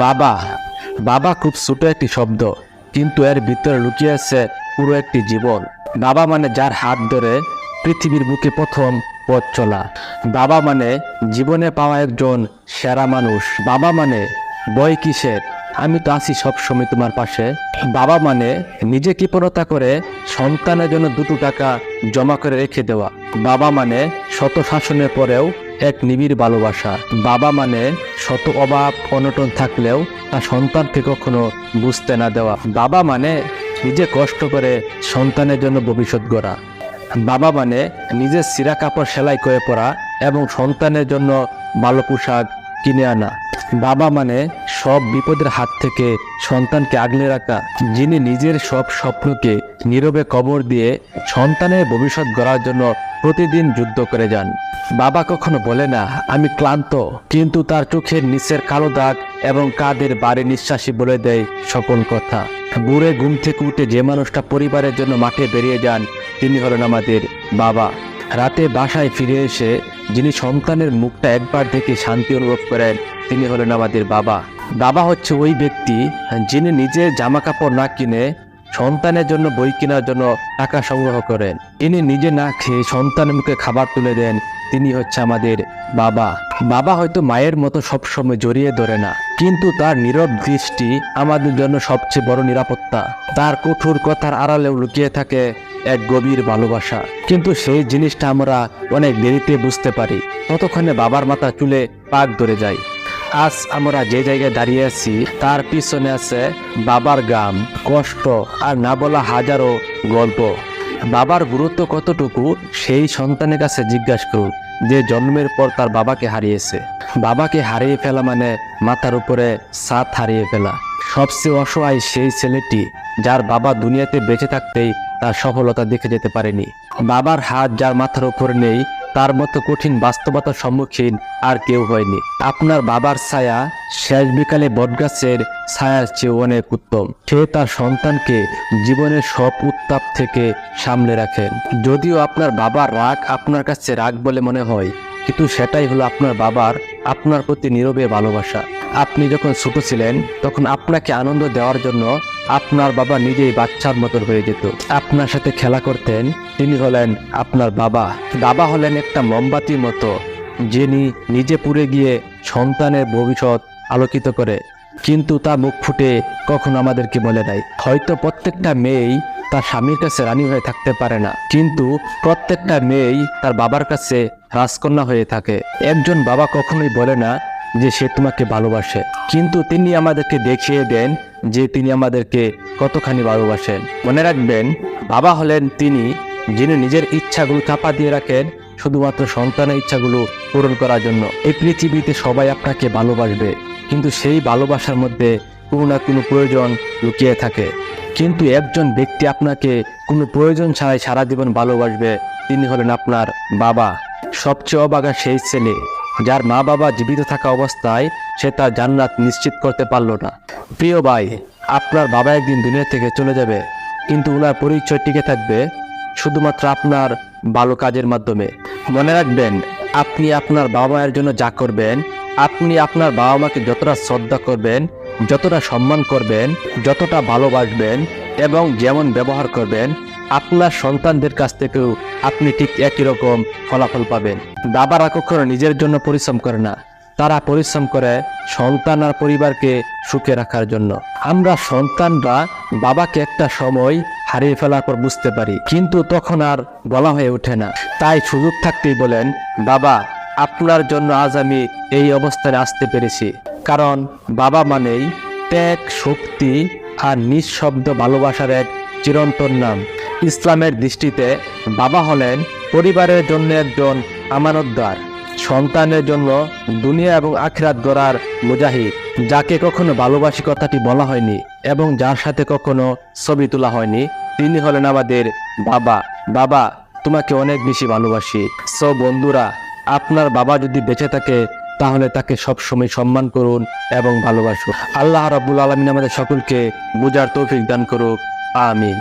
বাবা বাবা খুব ছোট একটি শব্দ, কিন্তু এর ভিতরে লুকিয়ে আছে পুরো একটি জীবন। বাবা মানে যার হাত ধরে পৃথিবীর বুকে প্রথম পথ চলা। বাবা মানে জীবনে পাওয়া একজন সেরা মানুষ। বাবা মানে ভয় কিসের, আমি তো আছি সবসময় তোমার পাশে। বাবা মানে নিজে কৃপণতা করে সন্তানের জন্য 2 টাকা জমা করে রেখে দেওয়া। বাবা মানে শত শাসনের পরেও এক নিবিড় ভালোবাসা। বাবা মানে শত অভাব অনটন থাকলেও তার সন্তানকে কখনো বুঝতে না দেওয়া। বাবা মানে নিজে কষ্ট করে সন্তানের জন্য ভবিষ্যৎ গড়া। বাবা মানে নিজের ছিঁড়া কাপড় সেলাই করে পরা এবং সন্তানের জন্য ভালো পোশাক কিনে আনা। বাবা মানে সব বিপদের হাত থেকে সন্তানকে আগলে রাখা, যিনি নিজের সব স্বপ্নকে নীরবে কবর দিয়ে সন্তানের ভবিষ্যৎ গড়ার জন্য প্রতিদিন যুদ্ধ করে যান। বাবা কখনো বলে না আমি ক্লান্ত, কিন্তু তার চোখের নিচের কালো দাগ এবং কাঁধের বাড়ি নিঃশ্বাসী বলে দেয় সকল কথা। বুড়ে ঘুম থেকে উঠে যে মানুষটা পরিবারের জন্য মাঠে বেরিয়ে যান, তিনি হলেন আমাদের বাবা। রাতে বাসায় ফিরে এসে যিনি সন্তানের মুখটা একবার দেখে শান্তি অনুভব করেন, তিনি হলেন আমাদের বাবা। বাবা হচ্ছে ওই ব্যক্তি যিনি নিজে জামা কাপড় না কিনে সন্তানের জন্য বই কেনার জন্য টাকা সংগ্রহ করেন। তিনি নিজে না খেয়ে সন্তানের মুখে খাবার তুলে দেন, তিনি হচ্ছে আমাদের বাবা। বাবা হয়তো মায়ের মতো সবসময় জড়িয়ে ধরে না, কিন্তু তার নীরব দৃষ্টি আমাদের জন্য সবচেয়ে বড় নিরাপত্তা। তার কঠোর কথার আড়ালেও লুকিয়ে থাকে এক গভীর ভালোবাসা, কিন্তু সেই জিনিসটা আমরা অনেক দেরিতে বুঝতে পারি। ততক্ষণে বাবার মাথা চুলে পাক ধরে যায়। আজ আমরা যে জায়গায় দাঁড়িয়ে আছি তার পিছনে আছে বাবার গাম, কষ্ট আর না বলা হাজারো গল্প। বাবার গুরুত্ব কতটুকু সেই সন্তানের কাছে জিজ্ঞাসা করুন, যে জন্মের পর তার বাবাকে হারিয়েছে। বাবাকে হারিয়ে ফেলা মানে মাথার উপরে ছাদ হারিয়ে ফেলা। সবচেয়ে অসহায় সেই ছেলেটি যার বাবা দুনিয়াতে বেঁচে থাকতেই তার সফলতা দেখে যেতে পারেনি। বাবার হাত যার মাথার উপর নেই, তার মতো কঠিন বাস্তবতার সম্মুখীন আর কেউ হয়নি। আপনার বাবার ছায়া শেষ বিকালে বটগাছের ছায়ার চেয়ে অনেক উত্তম। সে তার সন্তানকে জীবনের সব উত্তাপ থেকে সামলে রাখেন। যদিও আপনার বাবার রাগ আপনার কাছে রাগ বলে মনে হয়, কিন্তু সেটাই হলো আপনার বাবার আপনার প্রতি নীরবে ভালোবাসা। আপনি যখন ছোট ছিলেন তখন আপনাকে আনন্দ দেওয়ার জন্য আপনার বাবা নিজেই বাচ্চার মতো হয়ে যেত, আপনার সাথে খেলা করতেন। তিনি হলেন আপনার বাবা। বাবা হলেন একটা মোমবাতির মতো, যিনি নিজে পুড়ে গিয়ে সন্তানের ভবিষ্যৎ আলোকিত করে, কিন্তু তা মুখ ফুটে কখনো আমাদেরকে বলে নাই। হয়তো প্রত্যেকটা মেয়েই তার স্বামীর কাছে রানী হয়ে থাকতে পারে না, কিন্তু প্রত্যেকটা মেয়েই তার বাবার কাছে রাজকন্যা হয়ে থাকে। একজন বাবা কখনোই বলে না যে সে তোমাকে ভালোবাসে, কিন্তু তিনি আমাদেরকে দেখিয়ে দেন যে তিনি আমাদেরকে কতখানি ভালোবাসেন। মনে রাখবেন, বাবা হলেন তিনি যিনি নিজের ইচ্ছাগুলো চাপা দিয়ে রাখেন শুধুমাত্র সন্তানের ইচ্ছাগুলো পূরণ করার জন্য। এই পৃথিবীতে সবাই আপনাকে ভালোবাসবে, কিন্তু সেই ভালোবাসার মধ্যে কোনো না কোনো প্রয়োজন লুকিয়ে থাকে। কিন্তু একজন ব্যক্তি আপনাকে কোনো প্রয়োজন ছাড়াই সারা জীবন ভালোবাসবে, তিনি হলেন আপনার বাবা। সবচেয়ে অবাগা সেই ছেলে যার মা বাবা জীবিত থাকা অবস্থায় সে তার জান্নাত নিশ্চিত করতে পারল না। প্রিয় ভাই, আপনার বাবা একদিন দুনিয়া থেকে চলে যাবে, কিন্তু ওনার পরিচয় টিকে থাকবে শুধুমাত্র আপনার ভালো কাজের মাধ্যমে। মনে রাখবেন, আপনি আপনার বাবা মায়ের জন্য যা করবেন, আপনি আপনার বাবা মাকে যতটা শ্রদ্ধা করবেন, যতটা সম্মান করবেন, যতটা ভালোবাসবেন এবং যেমন ব্যবহার করবেন, আপনার সন্তানদের কাছ থেকেও আপনি ঠিক একই রকম ফলাফল পাবেন। বাবারা কখনো নিজের জন্য পরিশ্রম করে না, তারা পরিশ্রম করে সন্তান আর পরিবারকে সুখে রাখার জন্য। আমরা সন্তানরা বাবাকে একটা সময় হারিয়ে ফেলার পর বুঝতে পারি, কিন্তু তখন আর বলা হয়ে ওঠে না। তাই সুযোগ থাকতেই বলেন, বাবা আপনার জন্য আজ আমি এই অবস্থায় আসতে পেরেছি। কারণ বাবা মানেই ত্যাগ, শক্তি আর নিঃশব্দ ভালোবাসার এক চিরন্তন নাম। ইসলামের দৃষ্টিতে বাবা হলেন পরিবারের জন্য একজন আমানতদার, সন্তানের জন্য দুনিয়া এবং আখিরাত গড়ার মুজাহিদ, যাকে কখনো ভালোবাসি কথাটি বলা হয়নি এবং যার সাথে কখনো ছবি তোলা হয়নি, তিনি হলেন আমাদের বাবা। বাবা, তোমাকে অনেক বেশি ভালোবাসি। সো বন্ধুরা, আপনার বাবা যদি বেঁচে থাকে তাহলে তাকে সবসময় সম্মান করুন এবং ভালোবাসুন। আল্লাহ রাব্বুল আলামিন আমাদের সকলকে বুঝার তৌফিক দান করুক। আমিন।